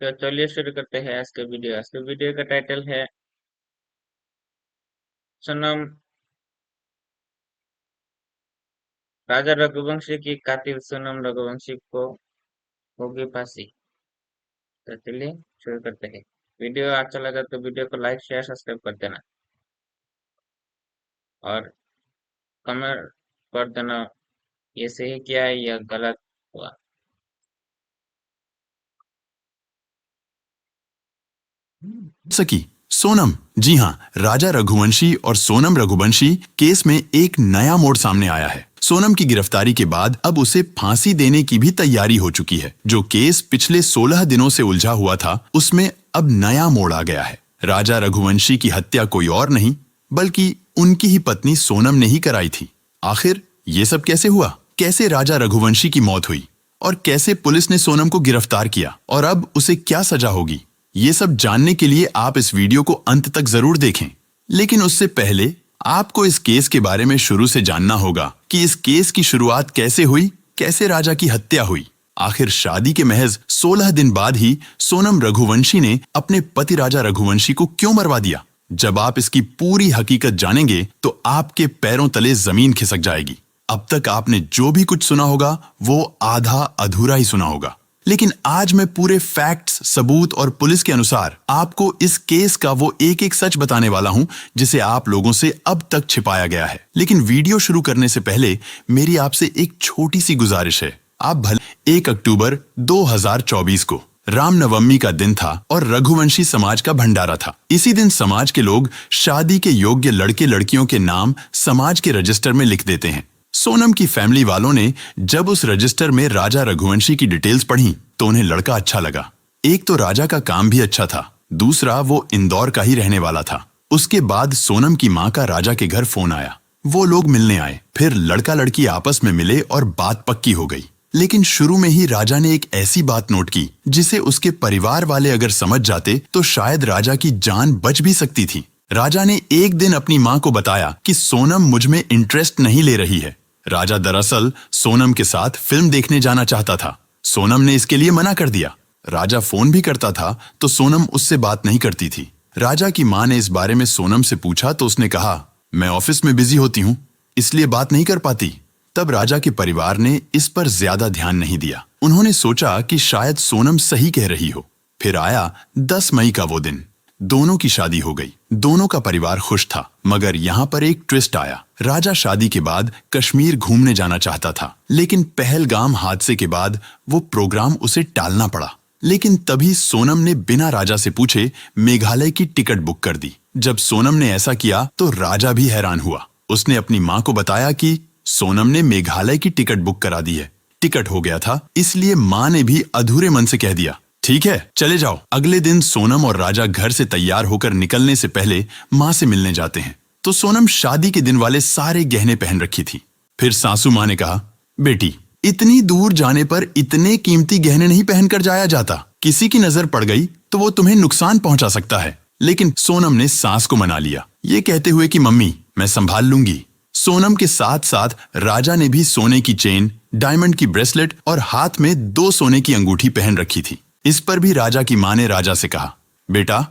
तो चलिए शुरू करते हैं आज का वीडियो। आज के वीडियो का टाइटल है सोनम। राजा रघुवंशी की कातिल सोनम रघुवंशी को होगी फांसी। तो चलिए शुरू करते हैं। वीडियो अच्छा लगा तो वीडियो को लाइक शेयर सब्सक्राइब कर देना और कमेंट कर देना ये सही किया है या गलत हुआ। सकी सोनम। जी हाँ, राजा रघुवंशी और सोनम रघुवंशी केस में एक नया मोड़ सामने आया है। सोनम की गिरफ्तारी के बाद अब उसे फांसी देने की भी तैयारी हो चुकी है। जो केस पिछले 16 दिनों से उलझा हुआ था, उसमें अब नया मोड़ आ गया है। राजा रघुवंशी की हत्या कोई और नहीं बल्कि उनकी ही पत्नी सोनम ने ही कराई थी। आखिर ये सब कैसे हुआ? कैसे राजा रघुवंशी की मौत हुई और कैसे पुलिस ने सोनम को गिरफ्तार किया और अब उसे क्या सजा होगी? ये सब जानने के लिए आप इस वीडियो को अंत तक जरूर देखें। लेकिन उससे पहले आपको इस केस के बारे में शुरू से जानना होगा कि इस केस की शुरुआत कैसे हुई, कैसे राजा की हत्या हुई। आखिर शादी के महज 16 दिन बाद ही सोनम रघुवंशी ने अपने पति राजा रघुवंशी को क्यों मरवा दिया? जब आप इसकी पूरी हकीकत जानेंगे तो आपके पैरों तले जमीन खिसक जाएगी। अब तक आपने जो भी कुछ सुना होगा वो आधा अधूरा ही सुना होगा। लेकिन आज मैं पूरे फैक्ट्स, सबूत और पुलिस के अनुसार आपको इस केस का वो एक एक सच बताने वाला हूं जिसे आप लोगों से अब तक छिपाया गया है। लेकिन वीडियो शुरू करने से पहले मेरी आपसे एक छोटी सी गुजारिश है। आप भले 1 अक्टूबर 2024 को रामनवमी का दिन था और रघुवंशी समाज का भंडारा था। इसी दिन समाज के लोग शादी के योग्य लड़के लड़कियों के नाम समाज के रजिस्टर में लिख देते हैं। सोनम की फैमिली वालों ने जब उस रजिस्टर में राजा रघुवंशी की डिटेल्स पढ़ी तो उन्हें लड़का अच्छा लगा। एक तो राजा का काम भी अच्छा था, दूसरा वो इंदौर का ही रहने वाला था। उसके बाद सोनम की माँ का राजा के घर फोन आया। वो लोग मिलने आए, फिर लड़का लड़की आपस में मिले और बात पक्की हो गई। लेकिन शुरू में ही राजा ने एक ऐसी बात नोट की जिसे उसके परिवार वाले अगर समझ जाते तो शायद राजा की जान बच भी सकती थी। राजा ने एक दिन अपनी माँ को बताया कि सोनम मुझ में इंटरेस्ट नहीं ले रही है। राजा दरअसल सोनम के साथ फिल्म देखने जाना चाहता था। सोनम ने इसके लिए मना कर दिया। राजा फोन भी करता था तो सोनम उससे बात नहीं करती थी। राजा की माँ ने इस बारे में सोनम से पूछा तो उसने कहा, मैं ऑफिस में बिजी होती हूँ इसलिए बात नहीं कर पाती। तब राजा के परिवार ने इस पर ज्यादा ध्यान नहीं दिया। उन्होंने सोचा कि शायद सोनम सही कह रही हो। फिर आया 10 मई का वो दिन। दोनों की शादी हो गई। दोनों का परिवार खुश था। मगर यहाँ पर एक ट्विस्ट आया। राजा शादी के बाद कश्मीर घूमने जाना चाहता था, लेकिन पहलगाम हादसे के बाद वो प्रोग्राम उसे टालना पड़ा। लेकिन तभी सोनम ने बिना राजा से पूछे मेघालय की टिकट बुक कर दी। जब सोनम ने ऐसा किया तो राजा भी हैरान हुआ। उसने अपनी माँ को बताया कि सोनम ने मेघालय की टिकट बुक करा दी है। टिकट हो गया था, इसलिए माँ ने भी अधूरे मन से कह दिया, ठीक है चले जाओ। अगले दिन सोनम और राजा घर से तैयार होकर निकलने से पहले माँ से मिलने जाते हैं तो सोनम शादी के दिन वाले सारे गहने पहन रखी थी। फिर सासू माँ ने कहा, बेटी इतनी दूर जाने पर इतने कीमती गहने नहीं पहनकर जाया जाता। किसी की नजर पड़ गई तो वो तुम्हें नुकसान पहुंचा सकता है। लेकिन सोनम ने सास को मना लिया, ये कहते हुए कि मम्मी मैं संभाल लूंगी। सोनम के साथ साथ राजा ने भी सोने की चेन, डायमंड की ब्रेसलेट और हाथ में 2 सोने की अंगूठी पहन रखी थी। इस पर भी राजा की माँ ने राजा से कहा, बेटा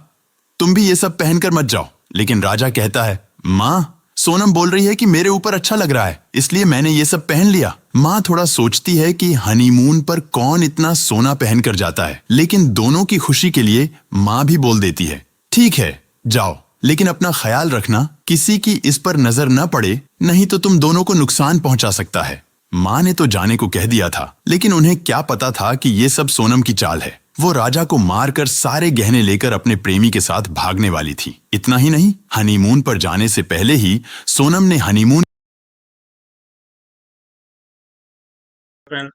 तुम भी ये सब पहनकर मत जाओ। लेकिन राजा कहता है, माँ सोनम बोल रही है कि मेरे ऊपर अच्छा लग रहा है इसलिए मैंने ये सब पहन लिया। माँ थोड़ा सोचती है कि हनीमून पर कौन इतना सोना पहनकर जाता है, लेकिन दोनों की खुशी के लिए माँ भी बोल देती है, ठीक है जाओ, लेकिन अपना ख्याल रखना किसी की इस पर नजर न पड़े, नहीं तो तुम दोनों को नुकसान पहुंचा सकता है। माँ ने तो जाने को कह दिया था, लेकिन उन्हें क्या पता था कि ये सब सोनम की चाल है। वो राजा को मारकर सारे गहने लेकर अपने प्रेमी के साथ भागने वाली थी। इतना ही नहीं, हनीमून पर जाने से पहले ही सोनम ने हनीमून फ्रेंड,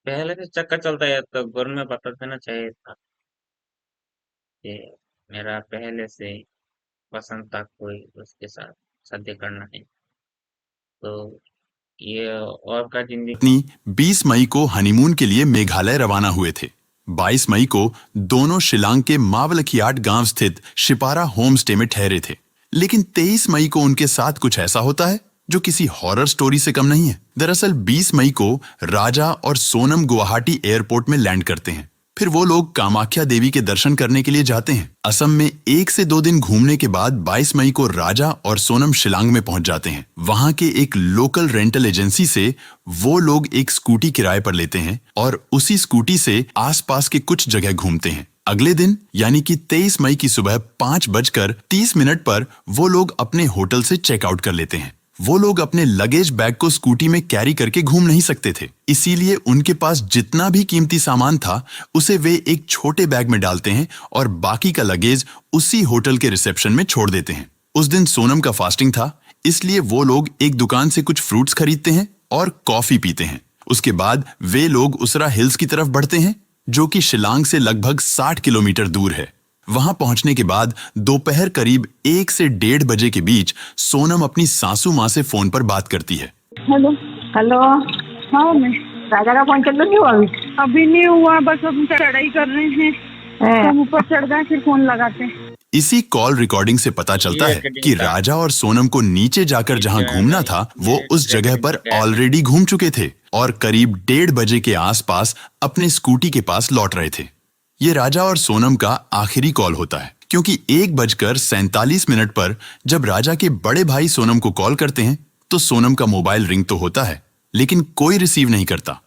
पहले से चक्कर चलता है तो घर में बता देना चाहिए था कि मेरा पहले से ही पसंद था कोई, उसके साथ शादी करना है। तो ये और का जिंदगी। पत्नी 20 मई को हनीमून के लिए मेघालय रवाना हुए थे। 22 मई को दोनों शिलांग के मावलखियाट गांव स्थित शिपारा होम स्टे में ठहरे थे। लेकिन 23 मई को उनके साथ कुछ ऐसा होता है जो किसी हॉरर स्टोरी से कम नहीं है। दरअसल 20 मई को राजा और सोनम गुवाहाटी एयरपोर्ट में लैंड करते हैं। फिर वो लोग कामाख्या देवी के दर्शन करने के लिए जाते हैं। असम में 1 से 2 दिन घूमने के बाद 22 मई को राजा और सोनम शिलांग में पहुंच जाते हैं। वहां के एक लोकल रेंटल एजेंसी से वो लोग एक स्कूटी किराए पर लेते हैं और उसी स्कूटी से आसपास के कुछ जगह घूमते हैं। अगले दिन यानी कि 23 मई की सुबह 5:30 पर वो लोग अपने होटल से चेकआउट कर लेते हैं। वो लोग अपने लगेज बैग को स्कूटी में कैरी करके घूम नहीं सकते थे, इसीलिए उनके पास जितना भी कीमती सामान था उसे वे एक छोटे बैग में डालते हैं और बाकी का लगेज उसी होटल के रिसेप्शन में छोड़ देते हैं। उस दिन सोनम का फास्टिंग था, इसलिए वो लोग एक दुकान से कुछ फ्रूट्स खरीदते हैं और कॉफी पीते हैं। उसके बाद वे लोग उसरा हिल्स की तरफ बढ़ते हैं, जो कि शिलांग से लगभग 60 किलोमीटर दूर है। वहां पहुंचने के बाद दोपहर करीब 1 से 1:30 बजे के बीच सोनम अपनी सासू माँ से फोन पर बात करती है। हेलो। हेलो। हाँ मैं राजा का फोन चालू नहीं हुआ अभी नहीं हुआ, बस हम चढ़ाई कर रहे हैं। है? हम ऊपर चढ़ गए फिर फोन लगाते हैं। इसी कॉल रिकॉर्डिंग से पता चलता है कि राजा और सोनम को नीचे जाकर जहां घूमना था वो उस जगह पर ऑलरेडी घूम चुके थे और करीब 1:30 बजे के आसपास अपने स्कूटी के पास लौट रहे थे। ये राजा और सोनम का आखिरी कॉल होता है, क्योंकि 1:47 पर जब राजा के बड़े भाई सोनम को कॉल करते हैं तो सोनम का मोबाइल रिंग तो होता है, लेकिन कोई रिसीव नहीं करता।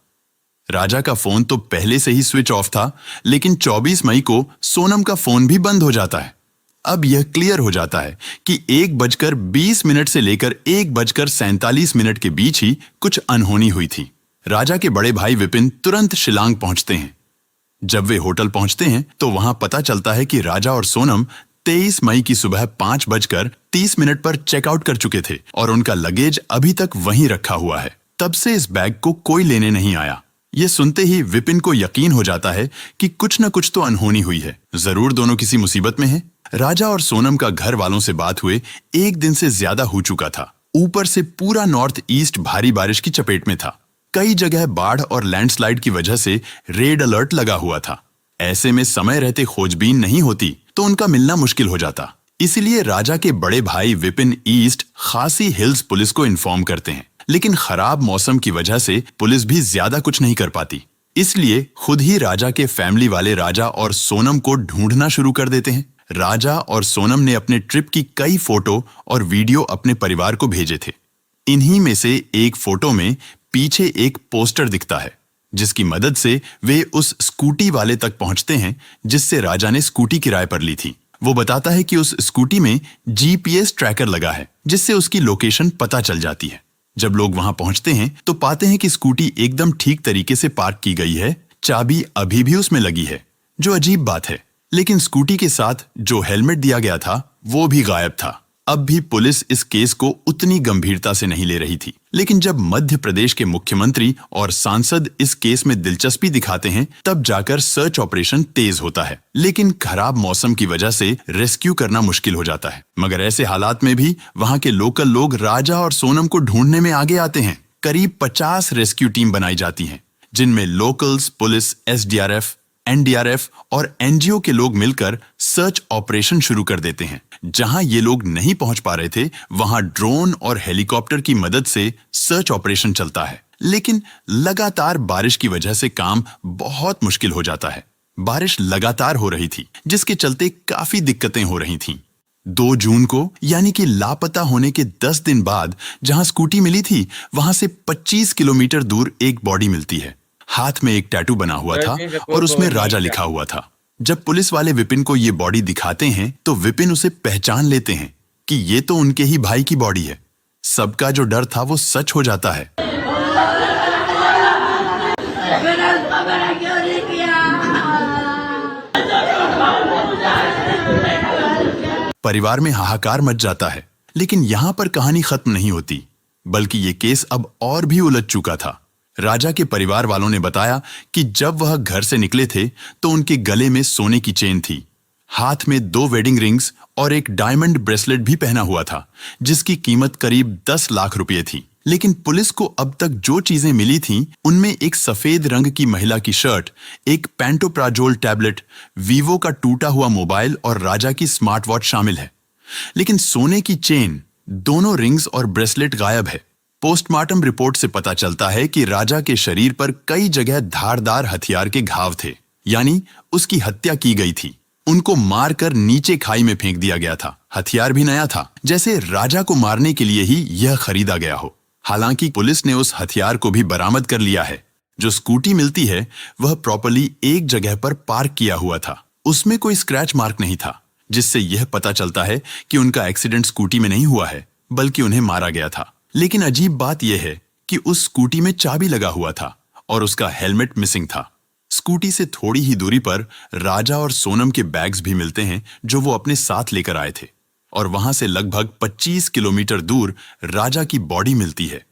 राजा का फोन तो पहले से ही स्विच ऑफ था, लेकिन 24 मई को सोनम का फोन भी बंद हो जाता है। अब यह क्लियर हो जाता है कि 1:20 से लेकर 1:47 के बीच ही कुछ अनहोनी हुई थी। राजा के बड़े भाई विपिन तुरंत शिलांग पहुंचते हैं। जब वे होटल पहुंचते हैं तो वहां पता चलता है कि राजा और सोनम 23 मई की सुबह 5:30 पर चेकआउट कर चुके थे और उनका लगेज अभी तक वहीं रखा हुआ है। तब से इस बैग को कोई लेने नहीं आया। ये सुनते ही विपिन को यकीन हो जाता है कि कुछ न कुछ तो अनहोनी हुई है, जरूर दोनों किसी मुसीबत में हैं। राजा और सोनम का घर वालों से बात हुए 1 दिन से ज्यादा हो चुका था। ऊपर से पूरा नॉर्थ ईस्ट भारी बारिश की चपेट में था। कई जगह बाढ़ और लैंडस्लाइड की वजह से रेड अलर्ट लगा हुआ था। ऐसे में समय रहते खोजबीन नहीं होती तो उनका मिलना मुश्किल हो जाता। इसलिए राजा के बड़े भाई विपिन ईस्ट खासी हिल्स पुलिस को इन्फॉर्म करते हैं, लेकिन खराब मौसम की वजह से पुलिस भी ज्यादा कुछ नहीं कर पाती। इसलिए खुद ही राजा के फैमिली वाले राजा और सोनम को ढूंढना शुरू कर देते हैं। राजा और सोनम ने अपने ट्रिप की कई फोटो और वीडियो अपने परिवार को भेजे थे। इन्हीं में से एक फोटो में पीछे एक पोस्टर दिखता है, जिसकी मदद से वे उस स्कूटी वाले तक पहुंचते हैं जिससे राजा ने स्कूटी किराए पर ली थी। वो बताता है कि उस स्कूटी में जीपीएस ट्रैकर लगा है, जिससे उसकी लोकेशन पता चल जाती है। जब लोग वहां पहुंचते हैं तो पाते हैं कि स्कूटी एकदम ठीक तरीके से पार्क की गई है, चाबी अभी भी उसमें लगी है, जो अजीब बात है। लेकिन स्कूटी के साथ जो हेलमेट दिया गया था वो भी गायब था। अब भी पुलिस इस केस को उतनी गंभीरता से नहीं ले रही थी, लेकिन जब मध्य प्रदेश के मुख्यमंत्री और सांसद इस केस में दिलचस्पी दिखाते हैं तब जाकर सर्च ऑपरेशन तेज होता है। लेकिन खराब मौसम की वजह से रेस्क्यू करना मुश्किल हो जाता है। मगर ऐसे हालात में भी वहां के लोकल लोग राजा और सोनम को ढूंढने में आगे आते हैं। करीब 50 रेस्क्यू टीम बनाई जाती हैं, जिनमें लोकल्स, पुलिस, एसडीआरएफ, एनडीआरएफ और एनजीओ के लोग मिलकर सर्च ऑपरेशन शुरू कर देते हैं। जहां ये लोग नहीं पहुंच पा रहे थे वहां ड्रोन और हेलीकॉप्टर की मदद से सर्च ऑपरेशन चलता है, लेकिन लगातार बारिश की वजह से काम बहुत मुश्किल हो जाता है। बारिश लगातार हो रही थी, जिसके चलते काफी दिक्कतें हो रही थीं। 2 जून को यानी कि लापता होने के 10 दिन बाद जहां स्कूटी मिली थी वहां से 25 किलोमीटर दूर एक बॉडी मिलती है। हाथ में एक टैटू बना हुआ था और उसमें राजा लिखा हुआ था। जब पुलिस वाले विपिन को ये बॉडी दिखाते हैं तो विपिन उसे पहचान लेते हैं कि ये तो उनके ही भाई की बॉडी है। सबका जो डर था वो सच हो जाता है। परिवार में हाहाकार मच जाता है, लेकिन यहाँ पर कहानी खत्म नहीं होती, बल्कि ये केस अब और भी उलझ चुका था। राजा के परिवार वालों ने बताया कि जब वह घर से निकले थे तो उनके गले में सोने की चेन थी, हाथ में 2 वेडिंग रिंग्स और एक डायमंड ब्रेसलेट भी पहना हुआ था, जिसकी कीमत करीब 10 लाख रुपए थी। लेकिन पुलिस को अब तक जो चीजें मिली थीं, उनमें एक सफेद रंग की महिला की शर्ट, एक पेंटोप्राजोल टैबलेट, वीवो का टूटा हुआ मोबाइल और राजा की स्मार्ट वॉच शामिल है। लेकिन सोने की चेन, दोनों रिंग्स और ब्रेसलेट गायब है। पोस्टमार्टम रिपोर्ट से पता चलता है कि राजा के शरीर पर कई जगह धारदार हथियार के घाव थे, यानी उसकी हत्या की गई थी। उनको मारकर नीचे खाई में फेंक दिया गया था। हथियार भी नया था, जैसे राजा को मारने के लिए ही यह खरीदा गया हो। हालांकि पुलिस ने उस हथियार को भी बरामद कर लिया है। जो स्कूटी मिलती है वह प्रॉपर्ली एक जगह पर पार्क किया हुआ था। उसमें कोई स्क्रैच मार्क नहीं था, जिससे यह पता चलता है कि उनका एक्सीडेंट स्कूटी में नहीं हुआ है, बल्कि उन्हें मारा गया था। लेकिन अजीब बात यह है कि उस स्कूटी में चाबी लगा हुआ था और उसका हेलमेट मिसिंग था। स्कूटी से थोड़ी ही दूरी पर राजा और सोनम के बैग्स भी मिलते हैं, जो वो अपने साथ लेकर आए थे। और वहां से लगभग 25 किलोमीटर दूर राजा की बॉडी मिलती है।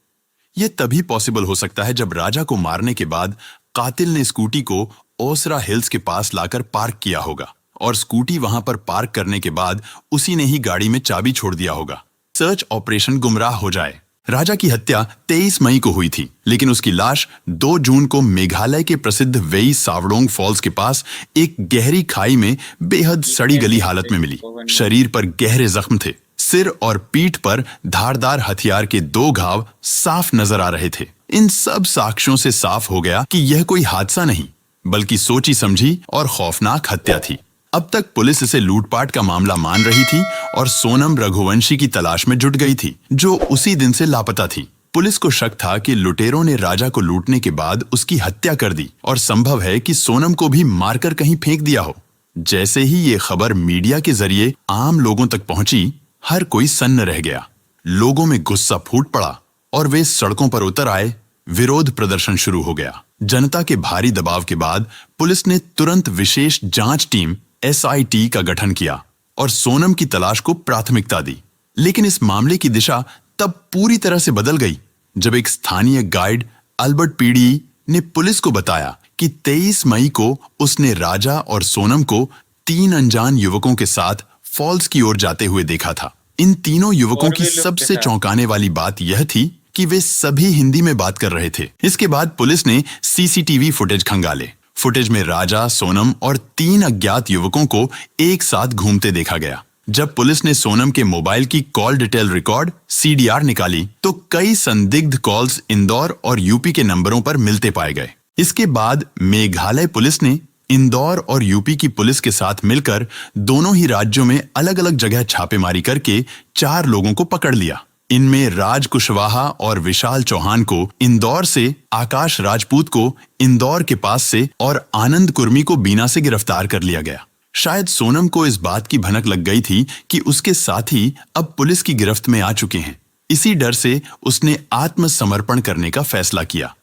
यह तभी पॉसिबल हो सकता है जब राजा को मारने के बाद कातिल ने स्कूटी को ओसरा हिल्स के पास लाकर पार्क किया होगा और स्कूटी वहां पर पार्क करने के बाद उसी ने ही गाड़ी में चाबी छोड़ दिया होगा। सर्च ऑपरेशन गुमराह हो जाए। राजा की हत्या 23 मई को हुई थी, लेकिन उसकी लाश 2 जून को मेघालय के प्रसिद्ध वेई सावडोंग फॉल्स के पास एक गहरी खाई में बेहद सड़ी गली हालत में मिली। शरीर पर गहरे जख्म थे। सिर और पीठ पर धारदार हथियार के 2 घाव साफ नजर आ रहे थे। इन सब साक्ष्यों से साफ हो गया कि यह कोई हादसा नहीं, बल्कि सोची समझी और खौफनाक हत्या थी। अब तक पुलिस इसे लूटपाट का मामला मान रही थी और सोनम रघुवंशी की तलाश में जुट गई थी, जो उसी दिन से लापता थी। पुलिस को शक था कि लुटेरों ने राजा को लूटने के बाद उसकी हत्या कर दी और संभव है कि सोनम को भी मारकर कहीं फेंक दिया हो। जैसे ही ये खबर मीडिया के जरिए आम लोगों तक पहुंची, हर कोई सन्न रह गया। लोगों में गुस्सा फूट पड़ा और वे सड़कों पर उतर आए। विरोध प्रदर्शन शुरू हो गया। जनता के भारी दबाव के बाद पुलिस ने तुरंत विशेष जांच टीम SIT का गठन किया और सोनम की तलाश को प्राथमिकता दी। लेकिन इस मामले की दिशा तब पूरी तरह से बदल गई जब एक स्थानीय गाइड अल्बर्ट पीडी ने पुलिस को बताया कि 23 मई को उसने राजा और सोनम को 3 अनजान युवकों के साथ फॉल्स की ओर जाते हुए देखा था। इन तीनों युवकों की सबसे चौंकाने वाली बात यह थी कि वे सभी हिंदी में बात कर रहे थे। इसके बाद पुलिस ने CCTV फुटेज खंगाले। फुटेज में राजा, सोनम और 3 अज्ञात युवकों को एक साथ घूमते देखा गया। जब पुलिस ने सोनम के मोबाइल की कॉल डिटेल रिकॉर्ड CDR निकाली, तो कई संदिग्ध कॉल्स इंदौर और यूपी के नंबरों पर मिलते पाए गए। इसके बाद मेघालय पुलिस ने इंदौर और यूपी की पुलिस के साथ मिलकर दोनों ही राज्यों में अलग अलग जगह छापेमारी करके 4 लोगों को पकड़ लिया। इनमें राज कुशवाहा और विशाल चौहान को इंदौर से, आकाश राजपूत को इंदौर के पास से और आनंद कुर्मी को बीना से गिरफ्तार कर लिया गया। शायद सोनम को इस बात की भनक लग गई थी कि उसके साथी अब पुलिस की गिरफ्त में आ चुके हैं। इसी डर से उसने आत्मसमर्पण करने का फैसला किया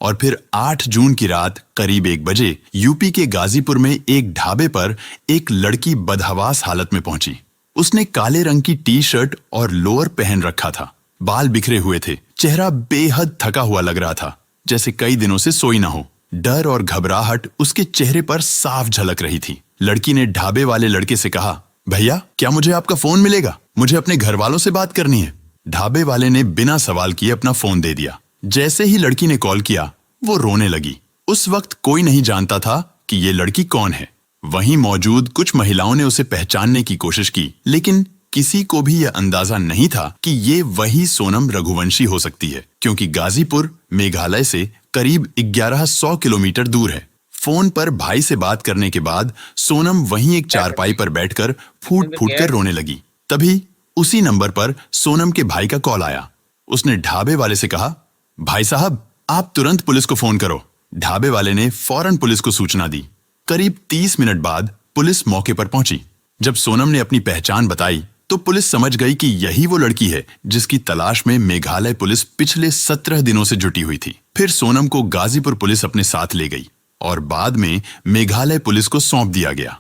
और फिर 8 जून की रात करीब 1 बजे यूपी के गाजीपुर में एक ढाबे पर एक लड़की बदहवास हालत में पहुंची। उसने काले रंग की टी-शर्ट और लोअर पहन रखा था। बाल बिखरे हुए थे। चेहरा बेहद थका हुआ लग रहा था, जैसे कई दिनों से सोई ना हो। डर और घबराहट उसके चेहरे पर साफ झलक रही थी। लड़की ने ढाबे वाले लड़के से कहा, भैया क्या मुझे आपका फोन मिलेगा? मुझे अपने घर वालों से बात करनी है। ढाबे वाले ने बिना सवाल किए अपना फोन दे दिया। जैसे ही लड़की ने कॉल किया, वो रोने लगी। उस वक्त कोई नहीं जानता था कि ये लड़की कौन है। वहीं मौजूद कुछ महिलाओं ने उसे पहचानने की कोशिश की, लेकिन किसी को भी यह अंदाजा नहीं था कि ये वही सोनम रघुवंशी हो सकती है, क्योंकि गाजीपुर मेघालय से करीब 1100 किलोमीटर दूर है। फोन पर भाई से बात करने के बाद सोनम वहीं एक चारपाई पर बैठकर फूट फूट कर रोने लगी। तभी उसी नंबर पर सोनम के भाई का कॉल आया। उसने ढाबे वाले से कहा, भाई साहब आप तुरंत पुलिस को फोन करो। ढाबे वाले ने फौरन पुलिस को सूचना दी। करीब 30 मिनट बाद पुलिस मौके पर पहुंची। जब सोनम ने अपनी पहचान बताई तो पुलिस समझ गई कि यही वो लड़की है जिसकी तलाश में मेघालय पुलिस पिछले 17 दिनों से जुटी हुई थी। फिर सोनम को गाजीपुर पुलिस अपने साथ ले गई और बाद में मेघालय पुलिस को सौंप दिया गया।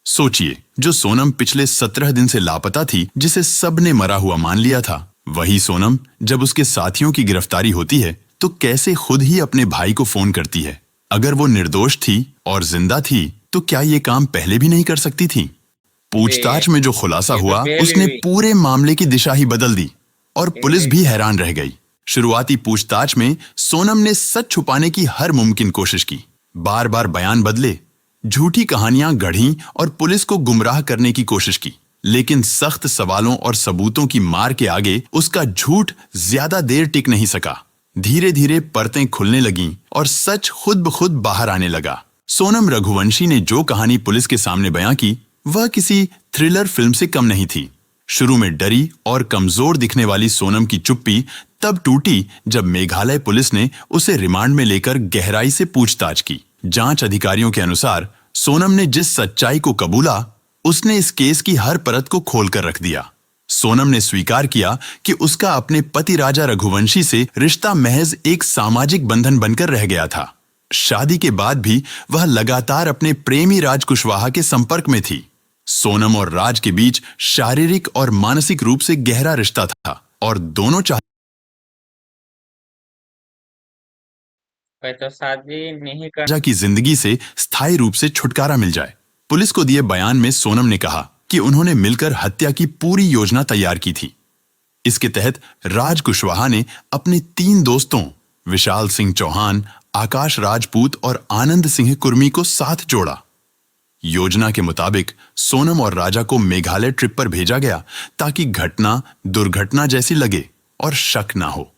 सोचिए, जो सोनम पिछले 17 दिन से लापता थी, जिसे सबने मरा हुआ मान लिया था, वही सोनम जब उसके साथियों की गिरफ्तारी होती है तो कैसे खुद ही अपने भाई को फोन करती है। अगर वो निर्दोष थी और जिंदा थी तो क्या ये काम पहले भी नहीं कर सकती थी? पूछताछ में जो खुलासा हुआ उसने पूरे मामले की दिशा ही बदल दी और पुलिस भी हैरान रह गई। शुरुआती पूछताछ में सोनम ने सच छुपाने की हर मुमकिन कोशिश की, बार बार बयान बदले, झूठी कहानियां गढ़ी और पुलिस को गुमराह करने की कोशिश की। लेकिन सख्त सवालों और सबूतों की मार के आगे उसका झूठ ज्यादा देर टिक नहीं सका। धीरे धीरे परतें खुलने लगीं और सच खुद ब खुद बाहर आने लगा। सोनम रघुवंशी ने जो कहानी पुलिस के सामने बयां की, वह किसी थ्रिलर फिल्म से कम नहीं थी। शुरू में डरी और कमजोर दिखने वाली सोनम की चुप्पी तब टूटी जब मेघालय पुलिस ने उसे रिमांड में लेकर गहराई से पूछताछ की। जांच अधिकारियों के अनुसार सोनम ने जिस सच्चाई को कबूला, उसने इस केस की हर परत को खोलकर रख दिया। सोनम ने स्वीकार किया कि उसका अपने पति राजा रघुवंशी से रिश्ता महज एक सामाजिक बंधन बनकर रह गया था। शादी के बाद भी वह लगातार अपने प्रेमी राज कुशवाहा के संपर्क में थी। सोनम और राज के बीच शारीरिक और मानसिक रूप से गहरा रिश्ता था और दोनों भाई तो शादी नहीं कर। राजा की जिंदगी से स्थायी रूप से छुटकारा मिल जाए। पुलिस को दिए बयान में सोनम ने कहा कि उन्होंने मिलकर हत्या की पूरी योजना तैयार की थी। इसके तहत राज कुशवाहा ने अपने 3 दोस्तों विशाल सिंह चौहान, आकाश राजपूत और आनंद सिंह कुर्मी को साथ जोड़ा। योजना के मुताबिक सोनम और राजा को मेघालय ट्रिप पर भेजा गया ताकि घटना दुर्घटना जैसी लगे और शक ना हो।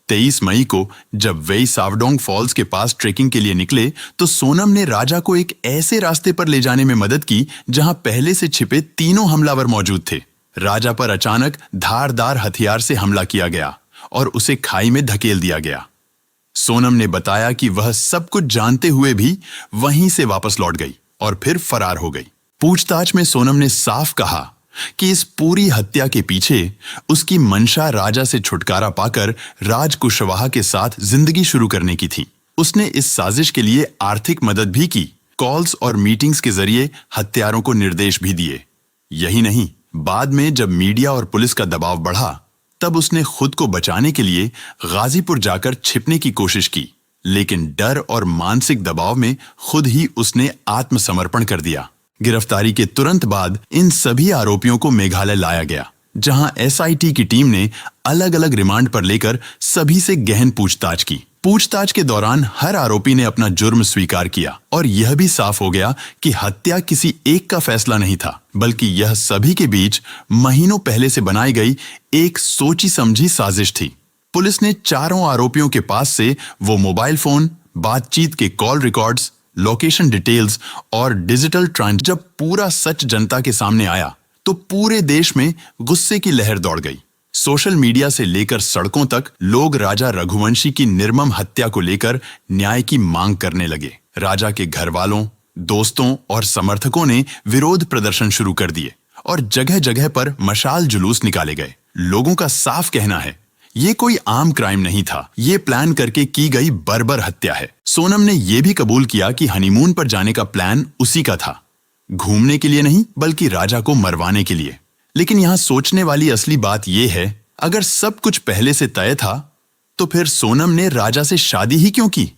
23 मई को जब वे सावडोंग फॉल्स के पास ट्रेकिंग के लिए निकले तो सोनम ने राजा को एक ऐसे रास्ते पर ले जाने में मदद की जहां पहले से छिपे तीनों हमलावर मौजूद थे। राजा पर अचानक धारदार हथियार से हमला किया गया और उसे खाई में धकेल दिया गया। सोनम ने बताया कि वह सब कुछ जानते हुए भी वहीं से वापस लौट गई और फिर फरार हो गई। पूछताछ में सोनम ने साफ कहा कि इस पूरी हत्या के पीछे उसकी मंशा राजा से छुटकारा पाकर राज कुशवाहा के साथ जिंदगी शुरू करने की थी। उसने इस साजिश के लिए आर्थिक मदद भी की, कॉल्स और मीटिंग्स के जरिए हत्यारों को निर्देश भी दिए। यही नहीं, बाद में जब मीडिया और पुलिस का दबाव बढ़ा, तब उसने खुद को बचाने के लिए गाजीपुर जाकर छिपने की कोशिश की, लेकिन डर और मानसिक दबाव में खुद ही उसने आत्मसमर्पण कर दिया। गिरफ्तारी के तुरंत बाद इन सभी आरोपियों को मेघालय लाया गया, जहां एसआईटी की टीम ने अलग अलग रिमांड पर लेकर सभी से गहन पूछताछ की। पूछताछ के दौरान हर आरोपी ने अपना जुर्म स्वीकार किया और यह भी साफ हो गया कि हत्या किसी एक का फैसला नहीं था, बल्कि यह सभी के बीच महीनों पहले से बनाई गई एक सोची समझी साजिश थी। पुलिस ने चारों आरोपियों के पास से वो मोबाइल फोन, बातचीत के कॉल रिकॉर्ड्स, लोकेशन डिटेल्स और डिजिटल ट्रांस। जब पूरा सच जनता के सामने आया तो पूरे देश में गुस्से की लहर दौड़ गई। सोशल मीडिया से लेकर सड़कों तक लोग राजा रघुवंशी की निर्मम हत्या को लेकर न्याय की मांग करने लगे। राजा के घर वालों, दोस्तों और समर्थकों ने विरोध प्रदर्शन शुरू कर दिए और जगह जगह पर मशाल जुलूस निकाले गए। लोगों का साफ कहना है, ये कोई आम क्राइम नहीं था, ये प्लान करके की गई बर्बर हत्या है। सोनम ने यह भी कबूल किया कि हनीमून पर जाने का प्लान उसी का था, घूमने के लिए नहीं बल्कि राजा को मरवाने के लिए। लेकिन यहां सोचने वाली असली बात यह है, अगर सब कुछ पहले से तय था तो फिर सोनम ने राजा से शादी ही क्यों की?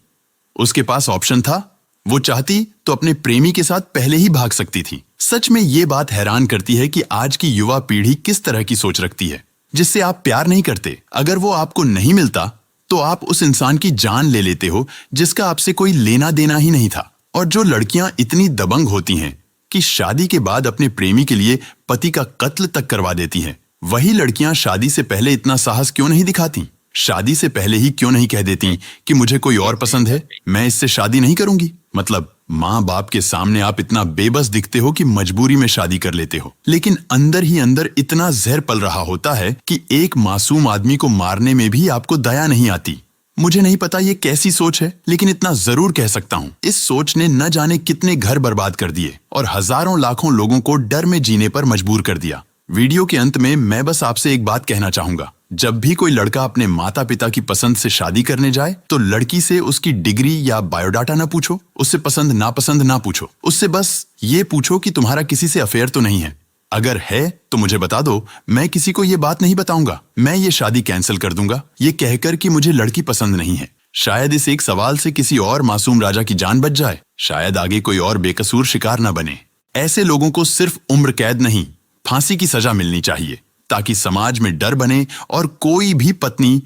उसके पास ऑप्शन था, वो चाहती तो अपने प्रेमी के साथ पहले ही भाग सकती थी। सच में ये बात हैरान करती है कि आज की युवा पीढ़ी किस तरह की सोच रखती है। जिससे आप प्यार नहीं करते, अगर वो आपको नहीं मिलता तो आप उस इंसान की जान ले लेते हो जिसका आपसे कोई लेना देना ही नहीं था। और जो लड़कियां इतनी दबंग होती हैं कि शादी के बाद अपने प्रेमी के लिए पति का कत्ल तक करवा देती हैं, वही लड़कियां शादी से पहले इतना साहस क्यों नहीं दिखाती? शादी से पहले ही क्यों नहीं कह देती कि मुझे कोई और पसंद है, मैं इससे शादी नहीं करूंगी? मतलब माँ बाप के सामने आप इतना बेबस दिखते हो कि मजबूरी में शादी कर लेते हो, लेकिन अंदर ही अंदर इतना जहर पल रहा होता है कि एक मासूम आदमी को मारने में भी आपको दया नहीं आती। मुझे नहीं पता ये कैसी सोच है, लेकिन इतना जरूर कह सकता हूँ, इस सोच ने न जाने कितने घर बर्बाद कर दिए और हजारों लाखों लोगों को डर में जीने पर मजबूर कर दिया। वीडियो के अंत में मैं बस आपसे एक बात कहना चाहूंगा, जब भी कोई लड़का अपने माता पिता की पसंद से शादी करने जाए तो लड़की से उसकी डिग्री या बायोडाटा ना पूछो, उससे पसंद नापसंद ना पूछो, उससे बस ये पूछो कि तुम्हारा किसी से अफेयर तो नहीं है। अगर है तो मुझे बता दो, मैं किसी को ये बात नहीं बताऊंगा, मैं ये शादी कैंसिल कर दूंगा ये कहकर कि मुझे लड़की पसंद नहीं है। शायद इस एक सवाल से किसी और मासूम राजा की जान बच जाए, शायद आगे कोई और बेकसूर शिकार ना बने। ऐसे लोगों को सिर्फ उम्र कैद नहीं, फांसी की सजा मिलनी चाहिए ताकि समाज में डर बने और कोई भी पत्नी